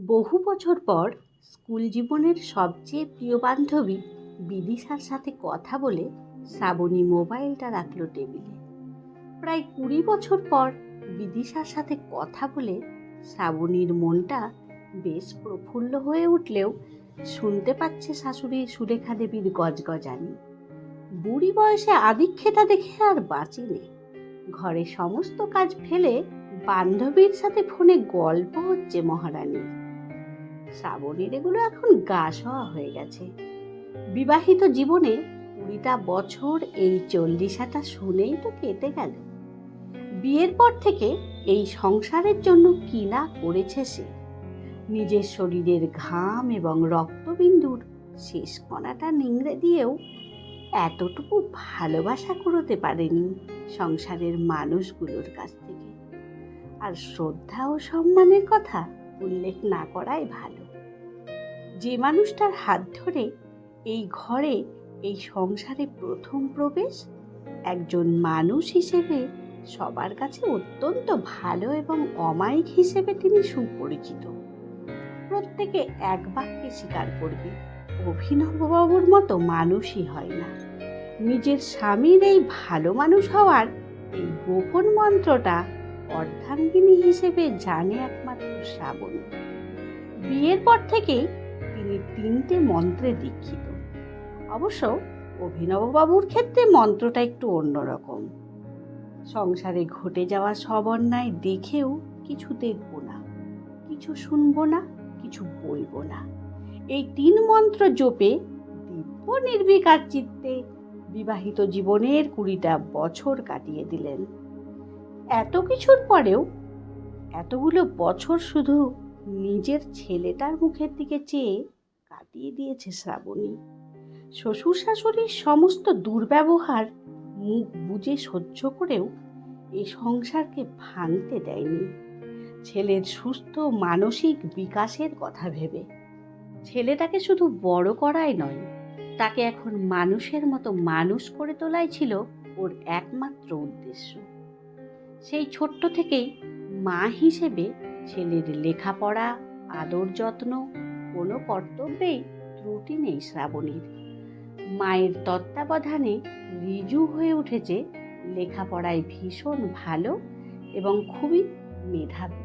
বহু বছর পর স্কুল জীবনের সবচেয়ে প্রিয় বান্ধবী বিদিশার সাথে কথা বলে শ্রাবণী মোবাইলটা রাখলো টেবিলে। প্রায় 20 বছর পর বিদিশার সাথে কথা বলে শ্রাবণীর মনটা বেশ প্রফুল্ল হয়ে উঠলেও শুনতে পাচ্ছে শাশুড়ি সুলেখা দেবীর গজগজানি। বুড়ি বয়সে আদিক্ষেতা দেখে আর বাঁচিনি। ঘরে সমস্ত কাজ ফেলে বান্ধবীর সাথে ফোনে গল্প হচ্ছে মহারানী। শ্রাবণীর এগুলো এখন গা সওয়া হয়ে গেছে। বিবাহিত জীবনে 20টা বছর এই 40টা শুনেই তো কেটে গেল। বিয়ের পর থেকে এই সংসারের জন্য কি না করেছে সে। নিজের শরীরের ঘাম এবং রক্তবিন্দুর শেষ কণাটা নিংড়ে দিয়েও এতটুকু ভালোবাসা করতে পারেনি সংসারের মানুষগুলোর কাছ থেকে। আর শ্রদ্ধা ও সম্মানের কথা উল্লেখ না করাই ভালো। যে মানুষটার হাত ধরে এই ঘরে, এই সংসারে প্রথম প্রবেশ, একজন মানুষ হিসেবে সবার কাছে অত্যন্ত ভালো এবং অমায়িক হিসেবে তিনি সুপরিচিত। প্রত্যেকে এক বাক্যে স্বীকার করবে, অভিনববাবুর মতো মানুষই হয় না। নিজের স্বামীর এই ভালো মানুষ হওয়ার এই গোপন মন্ত্রটা অর্ধাঙ্গিনী হিসেবে জানে একমাত্র শ্রাবণী। বিয়ের পর থেকেই তিনি 3টে মন্ত্রে দীক্ষিত। অবশ্য অভিনববাবুর ক্ষেত্রে মন্ত্রটা একটু অন্যরকম। সংসারে ঘটে যাওয়া সব অন্যায় দেখেও কিছু দেখব না, কিছু শুনবো না, কিছু বলবো না, এই 3 মন্ত্র জপে দিব্য নির্বিকার চিত্তে বিবাহিত জীবনের 20টা বছর কাটিয়ে দিলেন। এত কিছুর পরেও এতগুলো বছর শুধু নিজের ছেলেটার মুখের দিকে চেয়ে কাটিয়ে দিয়েছে শ্রাবণী। শ্বশুর শাশুড়ির সমস্ত দুর্ব্যবহার মুখ বুজে সহ্য করেও এই সংসারকে ভাঙতে দেয়নি, ছেলের সুস্থ মানসিক বিকাশের কথা ভেবে। ছেলেটাকে শুধু বড় করাই নয়, তাকে এখন মানুষের মতো মানুষ করে তোলাই ছিল ওর একমাত্র উদ্দেশ্য। সেই ছোট্ট থেকেই মা হিসেবে ছেলের লেখাপড়া, আদর যত্ন, কোনো কর্তব্যেই ত্রুটি নেই শ্রাবণীর। মায়ের তত্ত্বাবধানে রিজু হয়ে উঠেছে, লেখাপড়ায় ভীষণ ভালো এবং খুবই মেধাবী।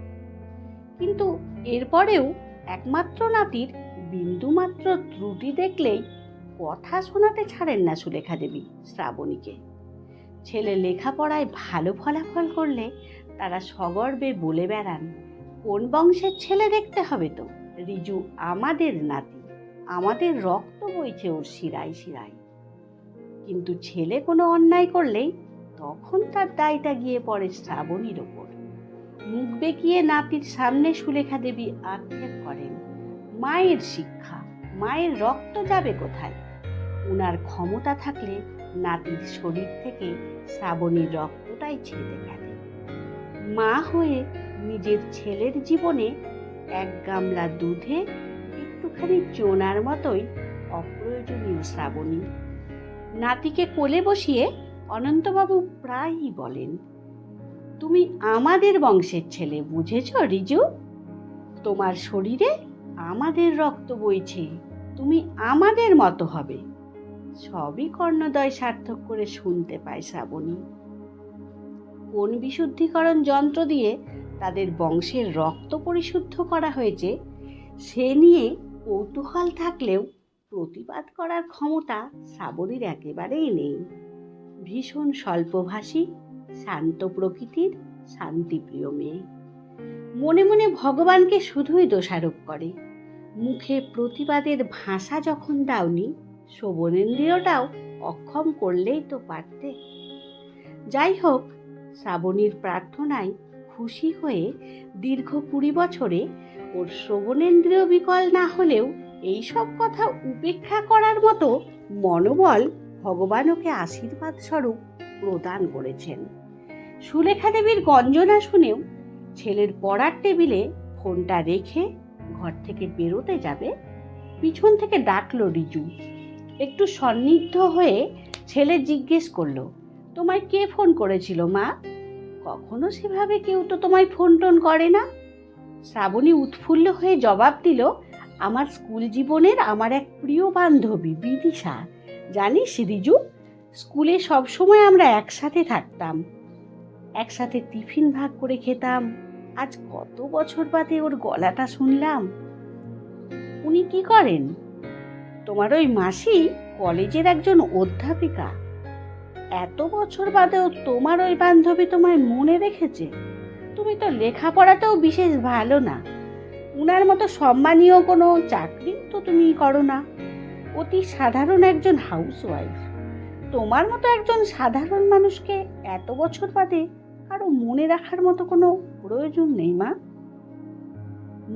কিন্তু এরপরেও একমাত্র নাতির বিন্দুমাত্র ত্রুটি দেখলেই কথা শোনাতে ছাড়েন না সুলেখা দেবী শ্রাবণীকে। ছেলে লেখাপড়ায় ভালো ফলাফল করলে তারা সগর্বে বলে বেড়ান, কোন বংশের ছেলে দেখতে হবে তো, রিজু আমাদের নাতি, আমাদের রক্ত বইছে ওর শিরায় শিরায়। কিন্তু ছেলে কোনো অন্যায় করলেই তখন তার দায়টা গিয়ে পড়ে শ্রাবণীর ওপর। মুখ বেঁকিয়ে নাতির সামনে সুলেখা দেবী আক্ষেপ করেন, মায়ের শিক্ষা, মায়ের রক্ত যাবে কোথায়? উনার ক্ষমতা থাকলে নাতির শরীর থেকে শ্রাবণীর রক্তটাই ছেড়ে গেলে। মা হয়ে নিজের ছেলের জীবনে এক গামলা দুধে একটুখানি চোনার মতোই অপ্রয়োজনীয় শ্রাবণী। নাতিকে কোলে বসিয়ে অনন্তবাবু প্রায়ই বলেন, তুমি আমাদের বংশের ছেলে, বুঝেছ রিজু? তোমার শরীরে আমাদের রক্ত বইছে, তুমি আমাদের মতো হবে। সবই কর্ণদয় সার্থক করে শুনতে পায় শ্রাবণী। কোন বিশুদ্ধিকরণ যন্ত্র দিয়ে তাদের বংশের রক্ত পরিশুদ্ধ করা হয়েছে সে নিয়ে কৌতূহল থাকলেও প্রতিবাদ করার ক্ষমতা শ্রাবণীর একেবারেই নেই। ভীষণ স্বল্পভাষী, শান্ত প্রকৃতির, শান্তিপ্রিয় মেয়ে। মনে মনে ভগবানকে শুধুই দোষারোপ করে, মুখে প্রতিবাদের ভাষা যখন দাওনি, শ্রবণেন্দ্রিয়টাও অক্ষম করলেই তো পারতে। যাই হোক, শ্রাবণীর প্রার্থনায় খুশি হয়ে দীর্ঘ 20 বছরে ওর শ্রবণেন্দ্রিয় বিকল না হলেও এই সব কথা উপেক্ষা করার মতো মনোবল ভগবান ওকে আশীর্বাদ স্বরূপ প্রদান করেছেন। সুলেখা দেবীর গঞ্জনা শুনেও ছেলের পড়ার টেবিলে ফোনটা রেখে ঘর থেকে বেরোতে যাবে, পিছন থেকে ডাকলো রিজু। একটু সন্নিগ্ধ হয়ে ছেলে জিজ্ঞেস করলো, তোমায় কে ফোন করেছিল মা? কখনো সেভাবে কেউ তো তোমায় ফোন টোন করে না। শ্রাবণী উৎফুল্ল হয়ে জবাব দিল, আমার স্কুল জীবনের আমার এক প্রিয় বান্ধবী বিদিশা। জানিস রিজু, স্কুলে সবসময় আমরা একসাথে থাকতাম, একসাথে টিফিন ভাগ করে খেতাম। আজ কত বছর বাদে ওর গলাটা শুনলাম। উনি কি করেন? তোমার ওই মাসি কলেজের একজন অধ্যাপিকা। এত বছর বাদেও তোমার ওই বান্ধবী তোমায় মনে রেখেছে। তুমি তো লেখাপড়াতেও বিশেষ ভালো না, উনার মতো সম্মানীয় কোনো চাকরি তো তুমি করো না। অতি সাধারণ একজন হাউসওয়াইফ। তোমার মতো একজন সাধারণ মানুষকে এত বছর বাদে কারো মনে রাখার মতো কোনো প্রয়োজন নেই মা।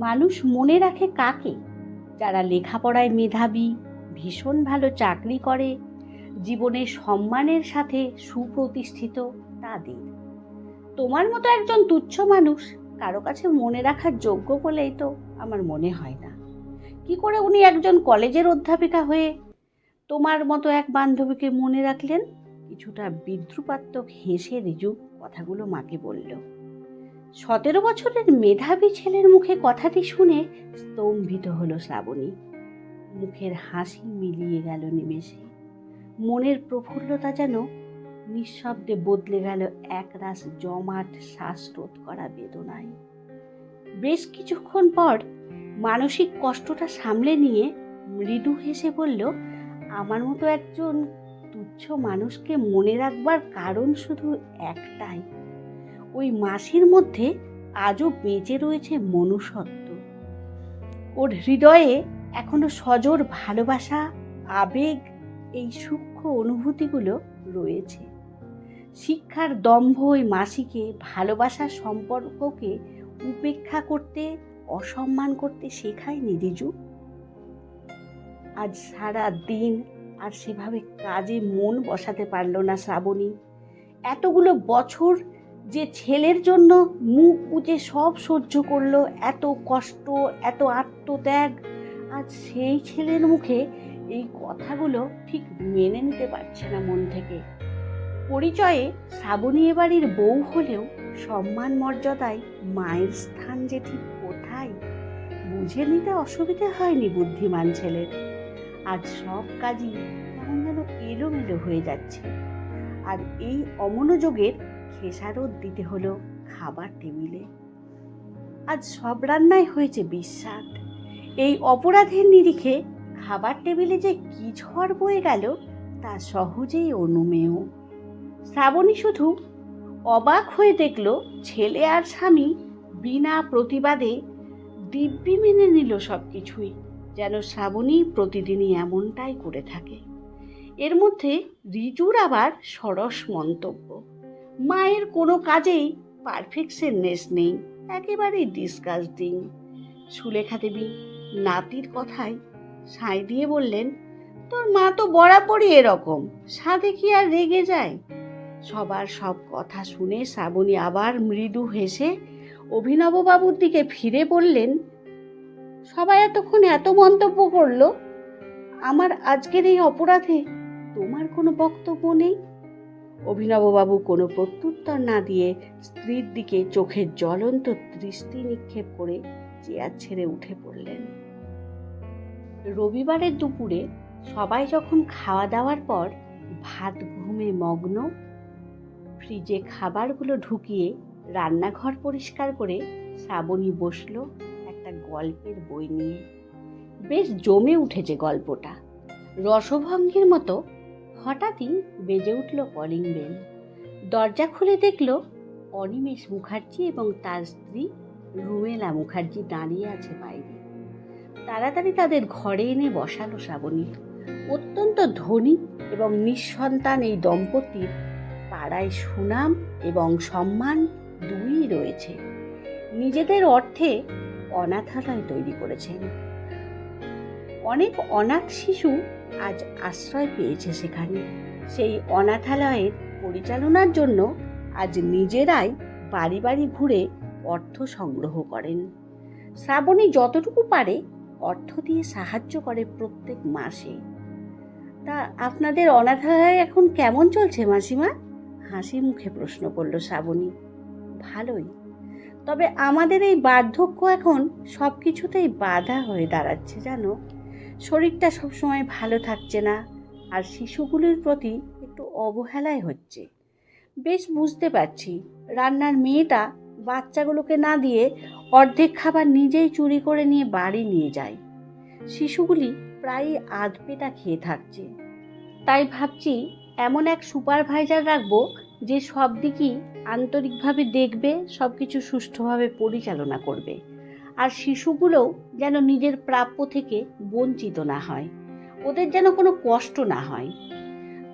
মানুষ মনে রাখে কাকে? যারা লেখাপড়ায় মেধাবী, ভীষণ ভালো চাকরি করে, জীবনে সম্মানের সাথে সুপ্রতিষ্ঠিত তাদের। তোমার মতো একজন তুচ্ছ মানুষ কারো কাছে মনে রাখার যোগ্য বলেই তো আমার মনে হয় না। কি করে উনি একজন কলেজের অধ্যাপিকা হয়ে তোমার মতো এক বান্ধবীকে মনে রাখলেন? কিছুটা বিদ্রুপাত্মক হেসে রিজু কথাগুলো মাকে বলল। 17 বছরের মেধাবী ছেলের মুখে কথাটি শুনে স্তম্ভিত হলো শ্রাবণী। মুখের হাসি মিলিয়ে গেল নিমেষে। মনের প্রফুল্লতা যেন নিঃশব্দে বদলে গেল একরাশ জমাট শ্বাসরোধ করা বেদনায়। বেশ কিছুক্ষণ পর মানসিক কষ্টটা সামলে নিয়ে মৃদু হেসে বলল, আমার মতো একজন তুচ্ছ মানুষকে মনে রাখবার কারণ শুধু একটাই, ওই মাসির মধ্যে আজও বেঁচে রয়েছে মনুষ্যত্ব। ওর হৃদয়ে এখনো সজোর ভালোবাসা, আবেগ, এই সূক্ষ্ম অনুভূতিগুলো রয়েছে। শিক্ষার দম্ভ ওই মাসিকে ভালোবাসার সম্পর্ককে উপেক্ষা করতে, অসম্মান করতে শেখায়নি রিজু। আজ সারা দিন আর সেভাবে কাজে মন বসাতে পারল না শ্রাবণী। এতগুলো বছর যে ছেলের জন্য মুখ বুজে সব সহ্য করলো, এত কষ্ট, এত আত্মত্যাগ, আজ সেই ছেলের মুখে এই কথাগুলো ঠিক মেনে নিতে পারছে না মন থেকে। পরিচয়ে শ্রাবণী এ বাড়ির বউ হলেও সম্মান মর্যাদায় মায়ের স্থান যে ঠিক কোথায় বুঝে নিতে অসুবিধা হয়নি বুদ্ধিমান ছেলের। আজ সব কাজই কেমন যেন এলোমেলো হয়ে যাচ্ছে, আর এই অমনোযোগের খেসারত দিতে হলো খাবার টেবিলে। আজ সব রান্নাই হয়েছে বিস্বাদ। এই অপরাধের নিরিখে খাবার টেবিলে যে কি ঝড় বয়ে গেল তা সহজেই অনুমেয়। শ্রাবণী শুধু অবাক হয়ে দেখল ছেলে আর স্বামী বিনা প্রতিবাদে দিব্যি মেনে নিল সব কিছুই, যেন শ্রাবণী প্রতিদিনই এমনটাই করে থাকে। এর মধ্যে রিজুর আবার সরস মন্তব্য, মায়ের কোনো কাজেই পারফেকশননেস নেই, একেবারেই ডিসগাস্টিং। সুলেখা দেবী নাতির কথায় সায় দিয়ে বললেন, তোর মা তো বরাবরই এরকম, সাধে কি আর রেগে যায়? সবার সব কথা শুনে শ্রাবণী আবার মৃদু হেসে অভিনববাবুর দিকে ফিরে বললেন, সবাই এতক্ষণ এত মন্তব্য করলো, আমার আজকের এই অপরাধে তোমার কোনো বক্তব্য নেই? অভিনববাবু কোনো প্রত্যুত্তর না দিয়ে স্ত্রীর দিকে চোখের জ্বলন্ত দৃষ্টি নিক্ষেপ করে চেয়ার ছেড়ে উঠে পড়লেন। রবিবারের দুপুরে সবাই যখন খাওয়া দাওয়ার পর ভাত ঘুমে মগ্ন, ফ্রিজে খাবারগুলো ঢুকিয়ে রান্নাঘর পরিষ্কার করে শ্রাবণী বসল একটা গল্পের বই নিয়ে। বেশ জমে উঠেছে গল্পটা। রসভঙ্গের মতো হঠাৎই বেজে উঠল কলিং বেল। দরজা খুলে দেখল অনিমেষ মুখার্জি এবং তার স্ত্রী রুমেলা মুখার্জি দাঁড়িয়ে আছে বাইরে। তাড়াতাড়ি তাদের ঘরে এনে বসালো শ্রাবণী। অত্যন্ত ধনী এবং নিঃসন্তান এই দম্পতির পাড়ায় সুনাম এবং সম্মান দুইই রয়েছে। নিজেদের অর্থে অনাথালয় তৈরি করেছেন। অনেক অনাথ শিশু আজ আশ্রয় পেয়েছে সেখানে। সেই অনাথালয়ের পরিচালনার জন্য আজ নিজেরাই বাড়ি বাড়ি ঘুরে অর্থ সংগ্রহ করেন। শ্রাবণী যতটুকু পারে অর্থ দিয়ে সাহায্য করে প্রত্যেক মাসে। তা আপনাদের অনাথালয় এখন কেমন চলছে মাসিমা? হাসি মুখে প্রশ্ন করল শ্রাবণী। ভালোই। তবে আমাদের এই বার্ধক্য এখন সব কিছুতেই বাধা হয়ে দাঁড়াচ্ছে জানো। শরীরটা সবসময় ভালো থাকছে না, আর শিশুগুলির প্রতি একটু অবহেলাই হচ্ছে। বেশ বুঝতে পারছি, রান্নার মেয়েটা বাচ্চাগুলোকে না দিয়ে অর্ধেক খাবার নিজেই চুরি করে নিয়ে বাড়ি নিয়ে যায়। শিশুগুলি প্রায়ই আধপেটা খেয়ে থাকছে। তাই ভাবছি এমন এক সুপারভাইজার রাখবো যে সব দিকই আন্তরিকভাবে দেখবে, সব কিছু সুষ্ঠুভাবে পরিচালনা করবে, আর শিশুগুলোও যেন নিজের প্রাপ্য থেকে বঞ্চিত না হয়, ওদের যেন কোনো কষ্ট না হয়।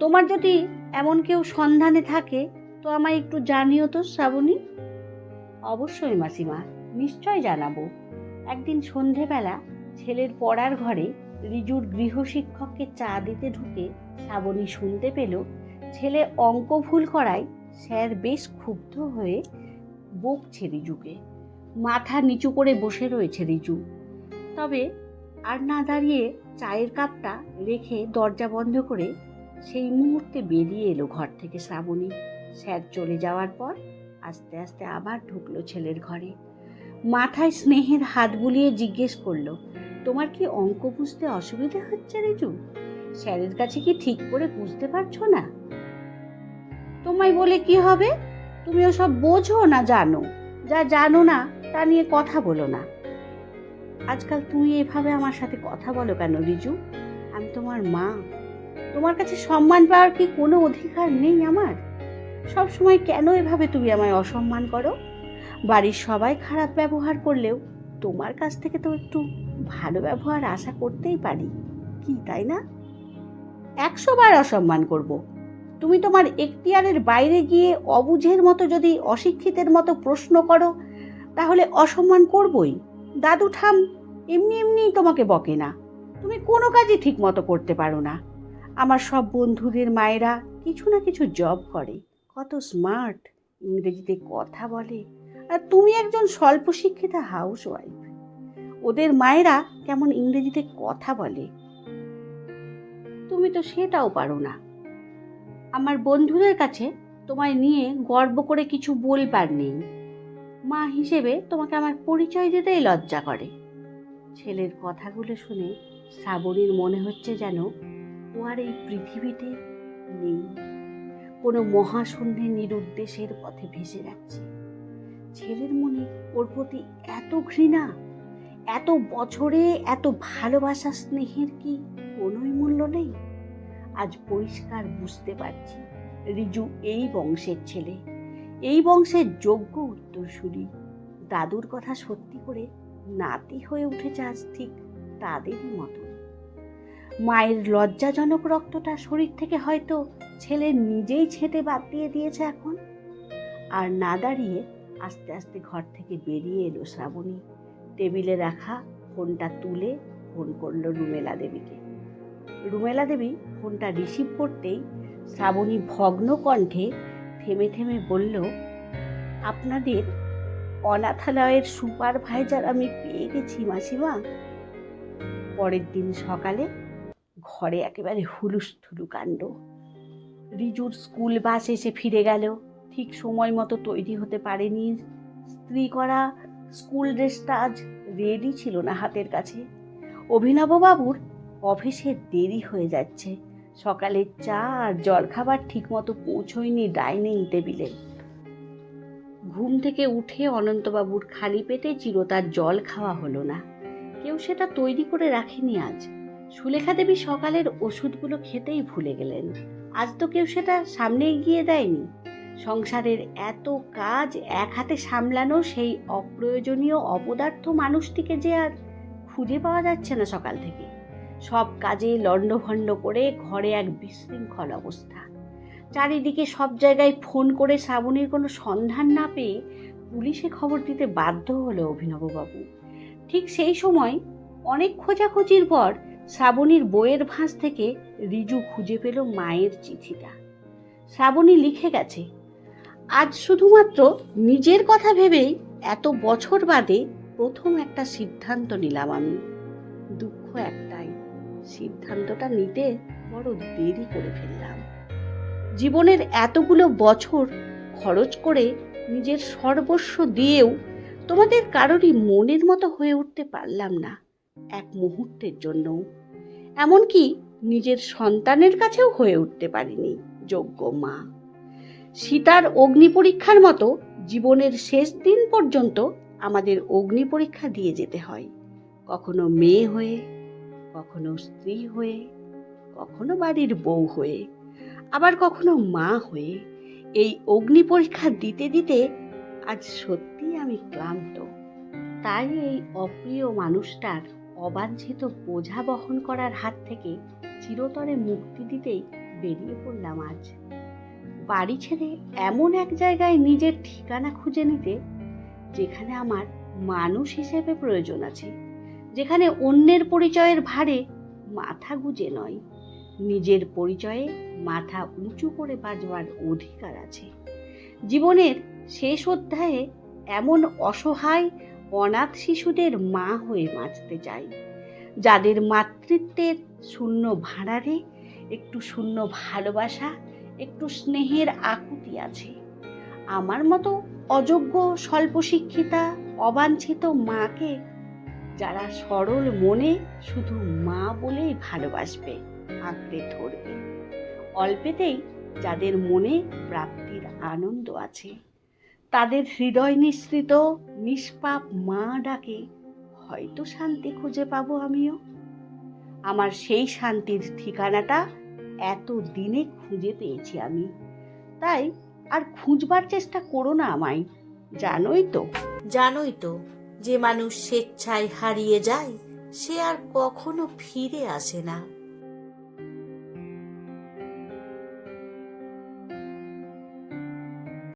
তোমার যদি এমন কেউ সন্ধানে থাকে তো আমায় একটু জানিও তো শ্রাবণী। অবশ্যই মাসিমা, নিশ্চয় জানাবো। একদিন সন্ধেবেলা ছেলের পড়ার ঘরে রিজুর গৃহশিক্ষককে চা দিতে ঢুকে শ্রাবণী শুনতে পেল ছেলে অঙ্ক ভুল করায় স্যার বেশ ক্ষুব্ধ হয়ে বকছে রিজুকে। মাথা নিচু করে বসে রয়েছে রিজু। তবে আর না দাঁড়িয়ে চায়ের কাপটা রেখে দরজা বন্ধ করে সেই মুহূর্তে বেরিয়ে এলো ঘর থেকে শ্রাবণী। স্যার চলে যাওয়ার পর আস্তে আস্তে আবার ঢুকলো ছেলের ঘরে। মাথায় স্নেহের হাত বুলিয়ে জিজ্ঞেস করলো, তোমার কি অঙ্ক বুঝতে অসুবিধা হচ্ছে রিজু? স্যারের কাছে কি ঠিক করে বুঝতে পারছো না? তোমায় বলে কি হবে? তুমি ওসব বোঝো না জানো? যা জানো না তা নিয়ে কথা বলো না। আজকাল তুমি এভাবে আমার সাথে কথা বলো কেন রিজু? আমি তোমার মা। তোমার কাছে সম্মান পাওয়ার কি কোনো অধিকার নেই আমার? সব সময় কেন এভাবে তুমি আমায় অসম্মান করো? বাড়ির সবাই খারাপ ব্যবহার করলেও তোমার কাছ থেকে তো একটু ভালো ব্যবহার আশা করতেই পারি, কি তাই না? 100 বার অসম্মান করব। তুমি তোমার এখতিয়ারের বাইরে গিয়ে অবুঝের মতো যদি অশিক্ষিতের মতো প্রশ্ন করো তাহলে অসম্মান করবই। দাদু ঠাম এমনি এমনিই তোমাকে বকে না, তুমি কোনো কাজই ঠিক মতো করতে পারো না। আমার সব বন্ধুদের মায়েরা কিছু না কিছু জব করে, কত স্মার্ট, ইংরেজিতে কথা বলে, আর তুমি একজন স্বল্প শিক্ষিতা হাউসওয়াইফ। ওদের মায়েরা কেমন ইংরেজিতে কথা বলে, তুমি তো সেটাও পারো না। আমার বন্ধুদের কাছে তোমায় নিয়ে গর্ব করে কিছু বলবার নেই। মা হিসেবে তোমাকে আমার পরিচয় দিতেই লজ্জা করে। ছেলের কথাগুলো শুনে শ্রাবণীর মনে হচ্ছে যেন ও আর এই পৃথিবীতে নেই, কোনো মহাশূন্যে নিরুদ্দেশের পথে ভেসে যাচ্ছে। ছেলের মনে ওর প্রতি এত ঘৃণা, এত বছরে এত ভালোবাসা স্নেহের কি কোনোই মূল্য নেই? আজ পরিষ্কার বুঝতে পারছি রিজু এই বংশের ছেলে, এই বংশের যোগ্য উত্তরসূরি। দাদুর কথা সত্যি করে নাতি হয়ে উঠেছে আজ ঠিক তাদেরই মতো। মায়ের লজ্জাজনক রক্তটা শরীর থেকে হয়তো ছেলে নিজেই ছেঁটে বাদ দিয়ে দিয়েছে এখন। আর না দাঁড়িয়ে আস্তে আস্তে ঘর থেকে বেরিয়ে এলো শ্রাবণী। টেবিলে রাখা ফোনটা তুলে ফোন করলো রুমেলা দেবীকে। রুমেলা দেবী ফোনটা রিসিভ করতেই শ্রাবণী ভগ্ন কণ্ঠে থেমে থেমে বলল, আপনাদের অনাথালয়ের সুপারভাইজার আমি পেয়ে গেছি মাসিমা। পরের দিন সকালে ঘরে একেবারে হুলুস্থুলু কাণ্ড। রিজুর স্কুল বাস এসে ফিরে গেল, ঠিক সময় মতো তৈরি হতে পারেনি। স্ত্রী করা স্কুল ড্রেসটা আজ রেডি ছিল না হাতের কাছে। অভিনববাবুর অফিসে দেরি হয়ে যাচ্ছে, সকালের চা আর জলখাবার ঠিকমতো পৌঁছয়নি ডাইনিং টেবিলে। ঘুম থেকে উঠে অনন্তবাবুর খালি পেটে চিরতার জল খাওয়া হলো না, কেউ সেটা তৈরি করে রাখেনি আজ। সুলেখা দেবী সকালের ওষুধগুলো খেতেই ভুলে গেলেন, আজ তো কেউ সেটা সামনে এগিয়ে দেয়নি। সংসারের এত কাজ এক হাতে সামলানো সেই অপ্রয়োজনীয় অপদার্থ মানুষটিকে যে আর খুঁজে পাওয়া যাচ্ছে না। সকাল থেকে সব কাজে লণ্ডভণ্ড করে ঘরে এক বিশৃঙ্খল অবস্থা। চারিদিকে সব জায়গায় ফোন করে শ্রাবণীর কোনো সন্ধান না পেয়ে পুলিশে খবর দিতে বাধ্য হলো অভিনববাবু। ঠিক সেই সময় অনেক খোঁজাখুঁজির পর শ্রাবণীর বইয়ের ভাঁজ থেকে রিজু খুঁজে পেল মায়ের চিঠিটা। শ্রাবণী লিখে গেছে, আজ শুধুমাত্র নিজের কথা ভেবেই এত বছর বাদে প্রথম একটা সিদ্ধান্ত নিলাম আমি। দুঃখ একটাই, সিদ্ধান্তটা নিতে বড় দেরি করে ফেললাম। জীবনের এতগুলো বছর খরচ করে নিজের সর্বস্ব দিয়েও তোমাদের কারোরই মনের মতো হয়ে উঠতে পারলাম না এক মুহূর্তের জন্য। এমনকি নিজের সন্তানের কাছেও হয়ে উঠতে পারিনি যোগ্য মা। সীতার অগ্নি পরীক্ষার মতো জীবনের শেষ দিন পর্যন্ত আমাদের অগ্নি পরীক্ষা দিয়ে যেতে হয়, কখনো মেয়ে হয়ে, কখনো স্ত্রী হয়ে, কখনো বাড়ির বউ হয়ে, আবার কখনো মা হয়ে। এই অগ্নি পরীক্ষা দিতে দিতে আজ সত্যি আমি ক্লান্ত। তাই এই অপ্রিয় মানুষটার অবাঞ্ছিত বোঝা বহন করার হাত থেকে চিরতরে মুক্তি দিতেই বেরিয়ে পড়লাম আজ। বাড়ি ছেড়ে এমন এক জায়গায় নিজের ঠিকানা খুঁজে নিতে, যেখানে আমার মানুষ হিসেবে প্রয়োজন আছে, যেখানে অন্যের পরিচয়ের ভারে মাথা গুজে নয়, নিজের পরিচয়ে মাথা উঁচু করে বাজবার অধিকার আছে। জীবনের শেষ অধ্যায়ে এমন অসহায় অনাথ শিশুদের মা হয়ে বাঁচতে চাই, যাদের মাতৃত্বের শূন্য ভাঁড়ারে একটু শূন্য ভালোবাসা, একটু স্নেহের আকুতি আছে। আমার মতো অযোগ্য, স্বল্প শিক্ষিতা, অবাঞ্ছিত মাকে যারা সরল মনে শুধু মা বলেই ভালোবাসবে, আঁকড়ে ধরবে। অল্পেতেই যাদের মনে প্রাপ্তির আনন্দ আছে, তাদের হৃদয় নিঃসৃত নিষ্পাপ মা ডাকে হয়তো শান্তি খুঁজে পাবো আমিও। আমার সেই শান্তির ঠিকানাটা এত দিনে খুঁজে পেয়েছি আমি। তাই আর খুঁজবার চেষ্টা করো না আমায়। জানোই তো যে মানুষ স্বেচ্ছায় হারিয়ে যায় সে আর কখনো ফিরে আসে না।